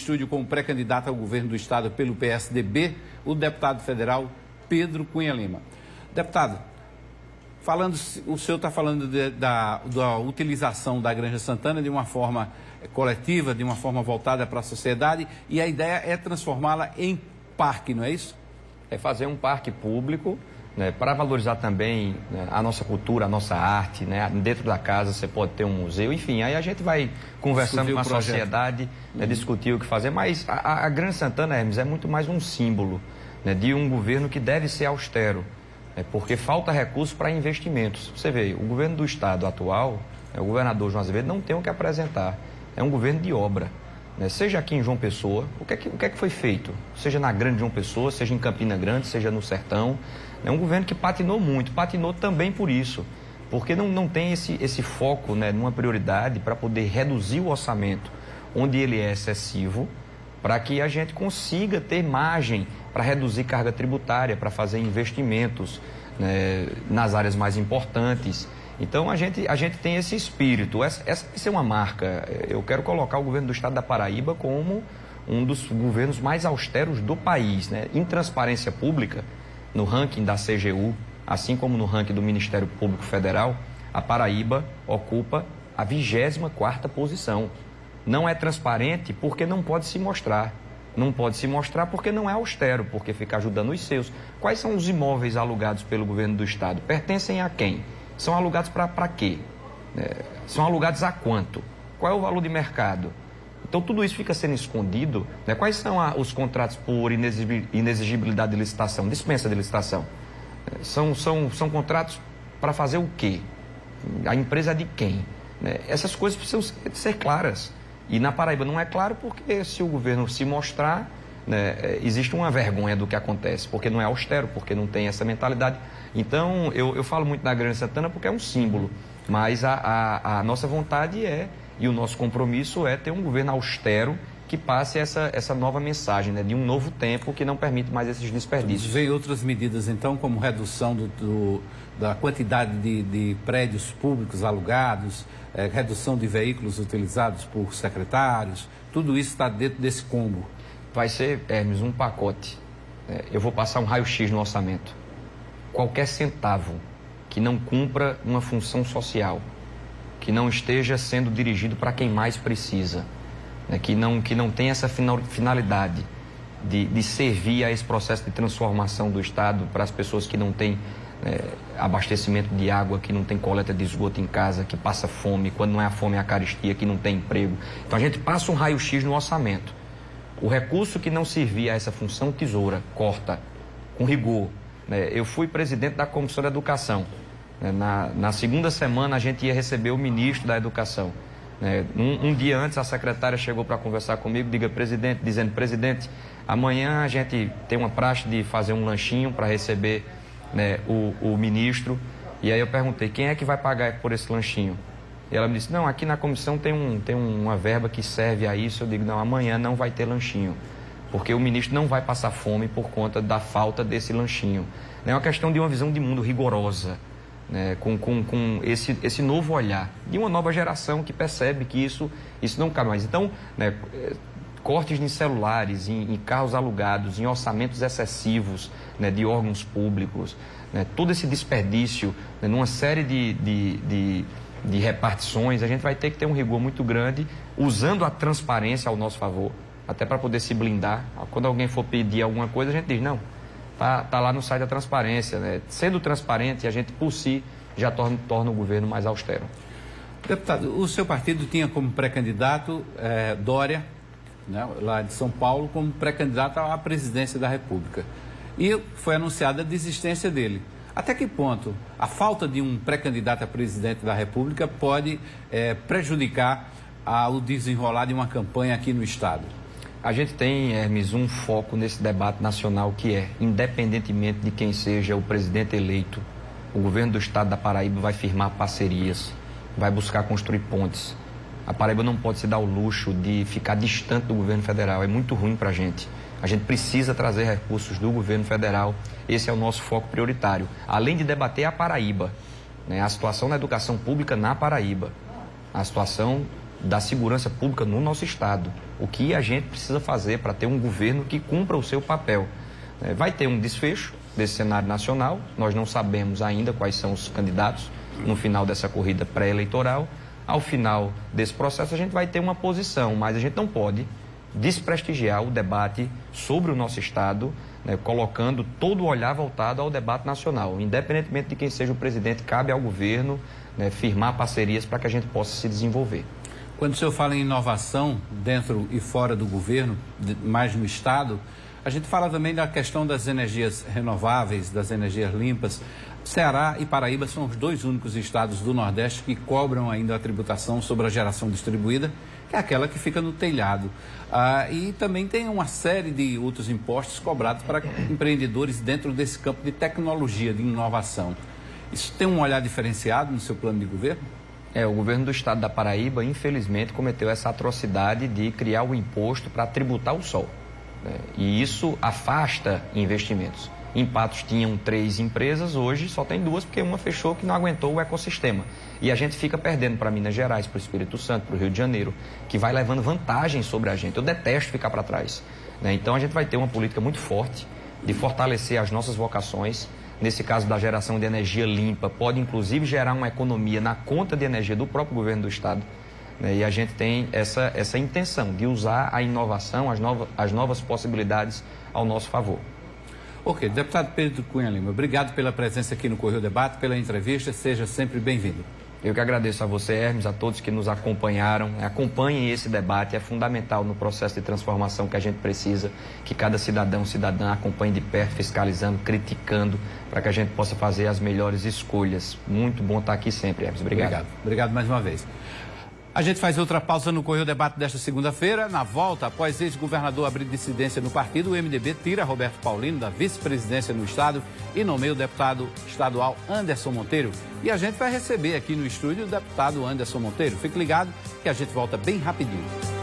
estúdio com o pré-candidato ao governo do estado pelo PSDB, o deputado federal Pedro Cunha Lima. Deputado, o senhor está falando da utilização da Granja Santana de uma forma coletiva, de uma forma voltada para a sociedade, e a ideia é transformá-la em parque, não é isso? É fazer um parque público, né, para valorizar também, né, a nossa cultura, a nossa arte, né? Dentro da casa você pode ter um museu, enfim, aí a gente vai conversando com a sociedade, né, discutir o que fazer, mas a Granja Santana, Hermes, é muito mais um símbolo, né, de um governo que deve ser austero, né, porque falta recursos para investimentos. Você vê, o governo do estado atual, o governador João Azevedo, não tem o que apresentar, é um governo de obra. Seja aqui em João Pessoa, o que é que foi feito? Seja na Grande João Pessoa, seja em Campina Grande, seja no Sertão. É um governo que patinou muito, patinou também por isso, porque não tem esse foco, né, numa prioridade para poder reduzir o orçamento onde ele é excessivo, para que a gente consiga ter margem para reduzir carga tributária, para fazer investimentos, né, nas áreas mais importantes. Então, a gente tem esse espírito, essa vai ser uma marca. Eu quero colocar o governo do estado da Paraíba como um dos governos mais austeros do país, né? Em transparência pública, no ranking da CGU, assim como no ranking do Ministério Público Federal, a Paraíba ocupa a 24ª posição. Não é transparente porque não pode se mostrar. Não pode se mostrar porque não é austero, porque fica ajudando os seus. Quais são os imóveis alugados pelo governo do estado? Pertencem a quem? São alugados para quê? São alugados a quanto? Qual é o valor de mercado? Então, tudo isso fica sendo escondido, né? Quais são os contratos por inexigibilidade de licitação, dispensa de licitação? São contratos para fazer o quê? A empresa é de quem? Essas coisas precisam ser claras. E na Paraíba não é claro porque se o governo se mostrar, né, existe uma vergonha do que acontece, porque não é austero, porque não tem essa mentalidade. Então, eu falo muito da Granja Santana porque é um símbolo, mas a nossa vontade e o nosso compromisso é ter um governo austero que passe essa nova mensagem, né, de um novo tempo que não permite mais esses desperdícios. Veio outras medidas, então, como redução da quantidade de prédios públicos alugados, redução de veículos utilizados por secretários, tudo isso está dentro desse combo. Vai ser, Hermes, um pacote. Eu vou passar um raio-x no orçamento. Qualquer centavo que não cumpra uma função social, que não esteja sendo dirigido para quem mais precisa, né, que não tenha essa finalidade de servir a esse processo de transformação do Estado para as pessoas que não têm abastecimento de água, que não tem coleta de esgoto em casa, que passa fome, quando não é a fome é a carestia, que não tem emprego. Então a gente passa um raio-x no orçamento. O recurso que não servia a essa função, tesoura, corta, com rigor. Eu fui presidente da Comissão de Educação. Na segunda semana a gente ia receber o ministro da Educação. Um dia antes a secretária chegou para conversar comigo, dizendo, presidente, amanhã a gente tem uma praxe de fazer um lanchinho para receber, né, o ministro. E aí eu perguntei, quem é que vai pagar por esse lanchinho? E ela me disse, não, aqui na comissão tem uma verba que serve a isso. Eu digo, não, amanhã não vai ter lanchinho, porque o ministro não vai passar fome por conta da falta desse lanchinho. É uma questão de uma visão de mundo rigorosa, né, com esse novo olhar, de uma nova geração que percebe que isso não cabe mais. Então, né, cortes em celulares, em carros alugados, em orçamentos excessivos, né, de órgãos públicos, né, todo esse desperdício, né, numa série de repartições, a gente vai ter que ter um rigor muito grande, usando a transparência ao nosso favor, até para poder se blindar. Quando alguém for pedir alguma coisa, a gente diz, não, tá lá no site da transparência, né? Sendo transparente, a gente, por si, já torna o governo mais austero. Deputado, o seu partido tinha como pré-candidato Dória, né, lá de São Paulo, como pré-candidato à presidência da República. E foi anunciada a desistência dele. Até que ponto a falta de um pré-candidato a presidente da República pode prejudicar o desenrolar de uma campanha aqui no Estado? A gente tem, Hermes, um foco nesse debate nacional que é, independentemente de quem seja o presidente eleito, o governo do Estado da Paraíba vai firmar parcerias, vai buscar construir pontes. A Paraíba não pode se dar o luxo de ficar distante do governo federal, é muito ruim para a gente. A gente precisa trazer recursos do governo federal, esse é o nosso foco prioritário. Além de debater a Paraíba, né, a situação na educação pública na Paraíba, a situação da segurança pública no nosso Estado. O que a gente precisa fazer para ter um governo que cumpra o seu papel. Vai ter um desfecho desse cenário nacional, nós não sabemos ainda quais são os candidatos no final dessa corrida pré-eleitoral. Ao final desse processo a gente vai ter uma posição, mas a gente não pode desprestigiar o debate sobre o nosso Estado, né, colocando todo o olhar voltado ao debate nacional. Independentemente de quem seja o presidente, cabe ao governo, né, firmar parcerias para que a gente possa se desenvolver. Quando o senhor fala em inovação dentro e fora do governo, mais no Estado, a gente fala também da questão das energias renováveis, das energias limpas. Ceará e Paraíba são os 2 únicos estados do Nordeste que cobram ainda a tributação sobre a geração distribuída, que é aquela que fica no telhado. E também tem uma série de outros impostos cobrados para empreendedores dentro desse campo de tecnologia, de inovação. Isso tem um olhar diferenciado no seu plano de governo? O governo do estado da Paraíba, infelizmente, cometeu essa atrocidade de criar o imposto para tributar o sol. E isso afasta investimentos. Em Patos tinham 3 empresas, hoje só tem 2, porque uma fechou que não aguentou o ecossistema. E a gente fica perdendo para Minas Gerais, para o Espírito Santo, para o Rio de Janeiro, que vai levando vantagem sobre a gente. Eu detesto ficar para trás. Então a gente vai ter uma política muito forte de fortalecer as nossas vocações. Nesse caso da geração de energia limpa, pode inclusive gerar uma economia na conta de energia do próprio governo do estado. E a gente tem essa intenção de usar a inovação, as novas possibilidades ao nosso favor. Ok, deputado Pedro Cunha Lima, obrigado pela presença aqui no Correio Debate, pela entrevista, seja sempre bem-vindo. Eu que agradeço a você, Hermes, a todos que nos acompanharam. Acompanhem esse debate, é fundamental no processo de transformação que a gente precisa, que cada cidadão, cidadã acompanhe de perto, fiscalizando, criticando, para que a gente possa fazer as melhores escolhas. Muito bom estar aqui sempre, Hermes. Obrigado. Obrigado mais uma vez. A gente faz outra pausa no Correio Debate desta segunda-feira. Na volta, após ex-governador abrir dissidência no partido, o MDB tira Roberto Paulino da vice-presidência no estado e nomeia o deputado estadual Anderson Monteiro. E a gente vai receber aqui no estúdio o deputado Anderson Monteiro. Fique ligado que a gente volta bem rapidinho.